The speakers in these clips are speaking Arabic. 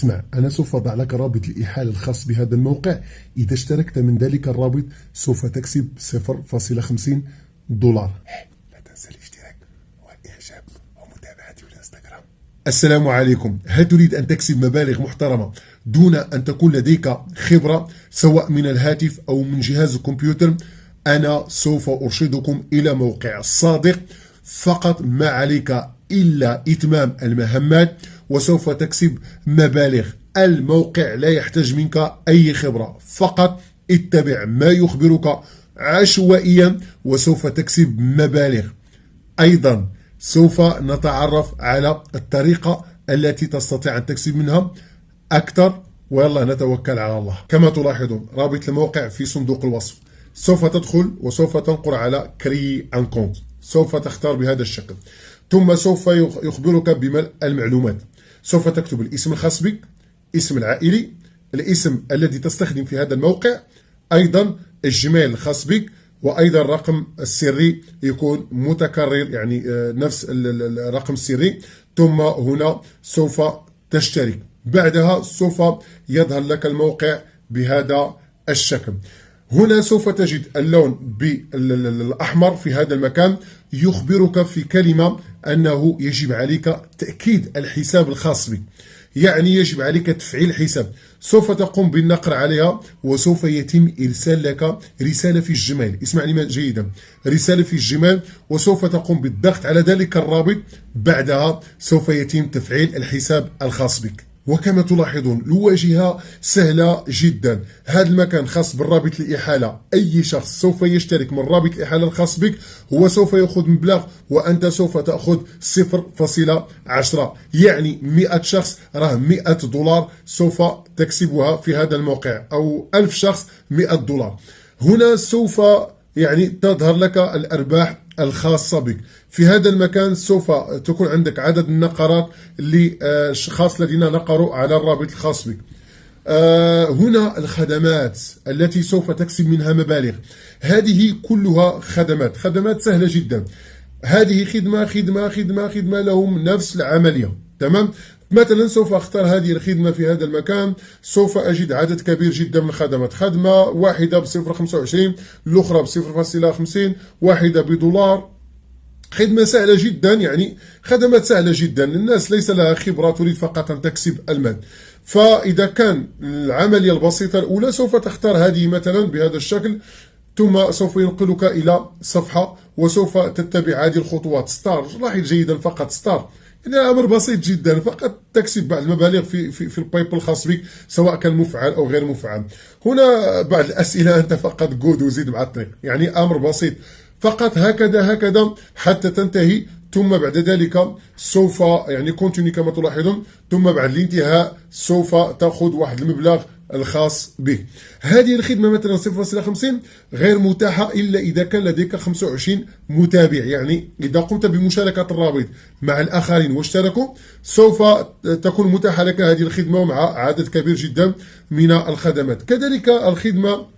اسمع، أنا سوف أضع لك رابط الإحالة الخاص بهذا الموقع. إذا اشتركت من ذلك الرابط سوف تكسب 0.50 دولار. لا تنسى الاشتراك والإعجاب ومتابعتي في الانستغرام. السلام عليكم. هل تريد أن تكسب مبالغ محترمة دون أن تكون لديك خبرة سواء من الهاتف أو من جهاز الكمبيوتر؟ أنا سوف أرشدكم إلى موقع صادق. فقط ما عليك إلا إتمام المهمات وسوف تكسب مبالغ. الموقع لا يحتاج منك أي خبرة، فقط اتبع ما يخبرك عشوائيا وسوف تكسب مبالغ. أيضا سوف نتعرف على الطريقة التي تستطيع أن تكسب منها أكثر، ويلا نتوكل على الله. كما تلاحظون رابط الموقع في صندوق الوصف. سوف تدخل وسوف تنقر على كري ان كونت. سوف تختار بهذا الشكل، ثم سوف يخبرك بملء المعلومات. سوف تكتب الاسم الخاص بك، اسم العائلي، الاسم الذي تستخدم في هذا الموقع، أيضا الجيميل الخاص بك، وأيضا الرقم السري يكون متكرر، يعني نفس الرقم السري. ثم هنا سوف تشترك. بعدها سوف يظهر لك الموقع بهذا الشكل. هنا سوف تجد اللون بالأحمر في هذا المكان، يخبرك في كلمة أنه يجب عليك تأكيد الحساب الخاص بك، يعني يجب عليك تفعيل حساب. سوف تقوم بالنقر عليها وسوف يتم إرسال لك رسالة في الجيميل. اسمعني جيدا، رسالة في الجيميل، وسوف تقوم بالضغط على ذلك الرابط. بعدها سوف يتم تفعيل الحساب الخاص بك. وكما تلاحظون الواجهة سهلة جدا. هذا المكان خاص بالرابط الإحالة. أي شخص سوف يشترك من رابط الإحالة الخاص بك هو سوف يأخذ مبلغ، وأنت سوف تأخذ 0.10، يعني 100 شخص راه 100 دولار سوف تكسبها في هذا الموقع، أو 1000 شخص 100 دولار. هنا سوف يعني تظهر لك الأرباح الخاصة بك. في هذا المكان سوف تكون عندك عدد النقرات للأشخاص الذين نقروا على الرابط الخاص بك. هنا الخدمات التي سوف تكسب منها مبالغ. هذه كلها خدمات سهلة جدا. هذه خدمة لهم نفس العملية. تمام. مثلا سوف أختار هذه الخدمة في هذا المكان، سوف أجد عدد كبير جدا من الخدمات. خدمة واحدة ب0.25، الأخرى ب0.50، واحدة بدولار. خدمة سهلة جدا، يعني خدمات سهلة جدا. الناس ليس لها خبرة، تريد فقط أن تكسب المال. فإذا كان العملية البسيطة الأولى سوف تختار هذه مثلا بهذا الشكل، ثم سوف ينقلك إلى صفحة وسوف تتبع هذه الخطوات. ستار، لاحظ جيدا، فقط ستار، يعني أمر بسيط جدا، فقط تكسب بعض المبالغ في البايبل الخاص بك سواء كان مفعل أو غير مفعل. هنا بعض الأسئلة، أنت فقط جود وزيد مع الطريق، يعني أمر بسيط، فقط هكذا حتى تنتهي. ثم بعد ذلك سوف يعني كونتيني كما تلاحظون، ثم بعد الانتهاء سوف تأخذ واحد المبلغ الخاص به. هذه الخدمة مثلا 0.50 غير متاحة إلا إذا كان لديك 25 متابع، يعني إذا قمت بمشاركة الرابط مع الآخرين واشتركوا سوف تكون متاحة لك هذه الخدمة مع عدد كبير جدا من الخدمات. كذلك الخدمة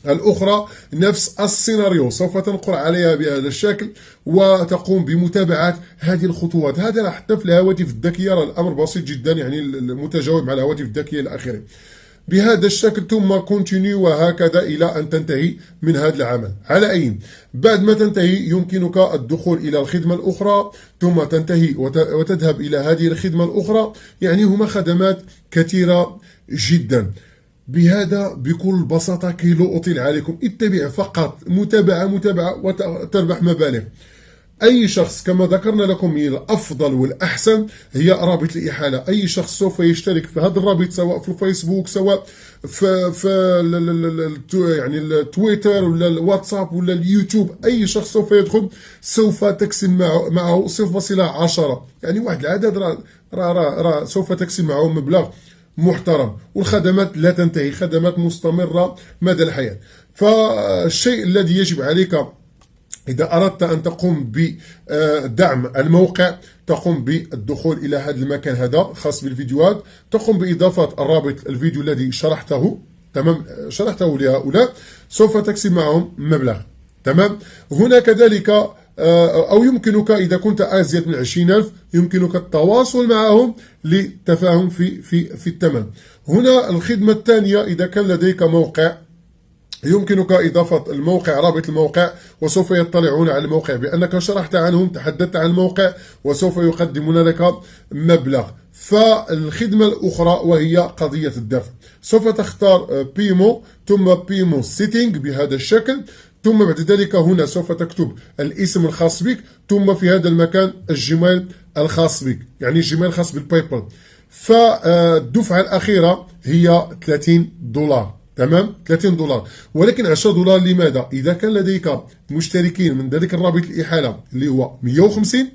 الأخرى نفس السيناريو، سوف تنقر عليها بهذا الشكل وتقوم بمتابعة هذه الخطوات. هذا راح حتى في الهواتف الذكية الأمر بسيط جدا، يعني المتجاوب مع الهواتف الذكية إلى آخره بهذا الشكل. ثم كونتينيو وهكذا إلى أن تنتهي من هذا العمل. على أي بعد ما تنتهي يمكنك الدخول إلى الخدمة الأخرى، ثم تنتهي وتذهب إلى هذه الخدمة الأخرى. يعني هما خدمات كثيرة جدا. بهذا بكل بساطة كي لا أطيل عليكم، اتبع فقط متابعة وتربح مبالغ. أي شخص كما ذكرنا لكم الأفضل والأحسن هي رابط الإحالة. أي شخص سوف يشترك في هذا الرابط سواء في الفيسبوك، سواء في يعني التويتر ولا الواتساب ولا اليوتيوب، أي شخص سوف يدخل سوف تكسب معه 0.10، يعني واحد العدد را سوف تكسب معه مبلغ محترم. والخدمات لا تنتهي، خدمات مستمرة مدى الحياة. فالشيء الذي يجب عليك إذا أردت أن تقوم بدعم الموقع، تقوم بالدخول إلى هذا المكان هذا خاص بالفيديوهات، تقوم بإضافة الرابط الفيديو الذي شرحته، تمام، شرحته لهؤلاء، سوف تكسب معهم مبلغ. تمام. هنا كذلك أو يمكنك إذا كنت أزيد من 20,000 يمكنك التواصل معهم للتفاهم في الثمن. هنا الخدمة الثانية، إذا كان لديك موقع يمكنك إضافة الموقع، رابط الموقع، وسوف يطلعون على الموقع بأنك شرحت عنهم، تحدثت عن الموقع، وسوف يقدمون لك مبلغ. فالخدمة الأخرى وهي قضية الدفع، سوف تختار بيمو ثم بيمو سيتنج بهذا الشكل، ثم بعد ذلك هنا سوف تكتب الاسم الخاص بك، ثم في هذا المكان الجيميل الخاص بك، يعني الجيميل الخاص بالباي بال. فالدفعة الأخيرة هي $30. تمام، $30. ولكن $10 لماذا؟ إذا كان لديك مشتركين من ذلك الرابط الإحالة اللي هو 150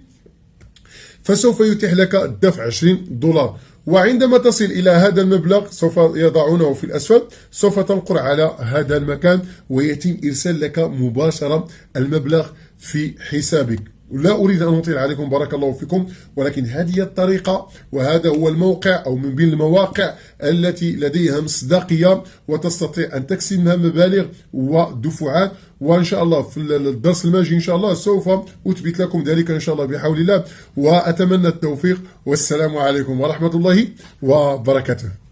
فسوف يتيح لك الدفع $20. وعندما تصل إلى هذا المبلغ سوف يضعونه في الأسفل، سوف تنقر على هذا المكان ويتم إرسال لك مباشرة المبلغ في حسابك. لا أريد أن أطيل عليكم، بارك الله فيكم، ولكن هذه الطريقة وهذا هو الموقع أو من بين المواقع التي لديها مصداقية وتستطيع أن تكسب منها مبالغ ودفعات. وإن شاء الله في الدرس الماجي إن شاء الله سوف أثبت لكم ذلك إن شاء الله بحول الله، وأتمنى التوفيق، والسلام عليكم ورحمة الله وبركاته.